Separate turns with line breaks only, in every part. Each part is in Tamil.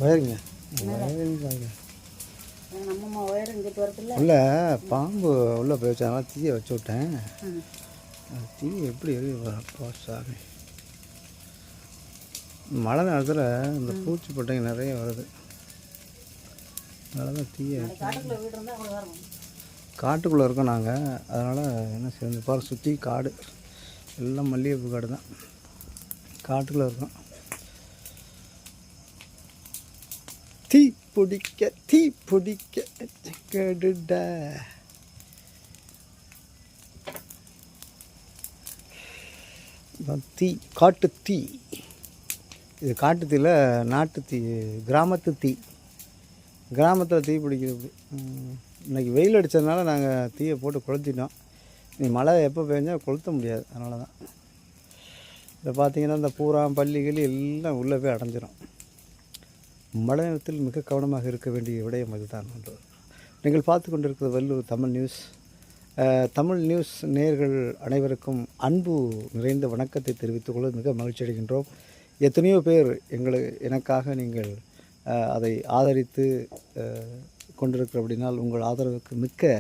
ஒயருங்க உள்ள பாம்பு உள்ளே போய் வச்சு அதனால் தீயை வச்சு விட்டேன். தீ எப்படி எரியுது சாமி. மழை நேரத்தில் இந்த பூச்சி பட்டைங்க நிறைய வருது. அதனால தான் தீயை காட்டுக்குள்ளே இருக்கோம் நாங்கள். அதனால் என்ன செய்ய பாரு சுற்றி காடு எல்லாம் மல்லிகைப்பூ காடு தான். காட்டுக்குள்ளே இருக்கோம். தீ பிடிக்க கெடுட. தீ காட்டு தீ. இது காட்டு தீயில் நாட்டு தீ, கிராமத்து தீ. கிராமத்தில் தீ பிடிக்கிறது. இன்றைக்கி வெயில் அடித்ததுனால நாங்கள் தீயை போட்டு கொளுத்திட்டோம். நீ மழை எப்போ பெஞ்சால் கொளுத்த முடியாது. அதனால தான் இதை பார்த்திங்கன்னா இந்த பூரா பள்ளிகள் எல்லாம் உள்ளே போய் அடைஞ்சிரும். மழை நேரத்தில் மிக கவனமாக இருக்க வேண்டிய விடயம் அதுதான். நீங்கள் பார்த்து கொண்டிருக்கிறது வல்லூர் தமிழ் நியூஸ். தமிழ் நியூஸ் நேயர்கள் அனைவருக்கும் அன்பு நிறைந்த வணக்கத்தை தெரிவித்துக் கொள்ள மிக மகிழ்ச்சி அடைகின்றோம். எத்தனையோ பேர் எனக்காக நீங்கள் அதை ஆதரித்து கொண்டிருக்கிற அப்படினால் உங்கள் ஆதரவுக்கு மிக்க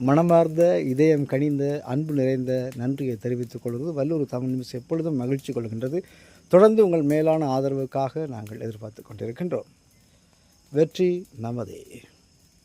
மனமார்ந்த இதயம் கனிந்த அன்பு நிறைந்த நன்றியை தெரிவித்துக் கொள்வது வல்லூர் தமிழ் நியூஸ் எப்பொழுதும் மகிழ்ச்சி கொள்கின்றது. தொடர்ந்து உங்கள் மேலான ஆதரவுக்காக நாங்கள் எதிர்பார்த்து கொண்டிருக்கின்றோம். வெற்றி நமதே.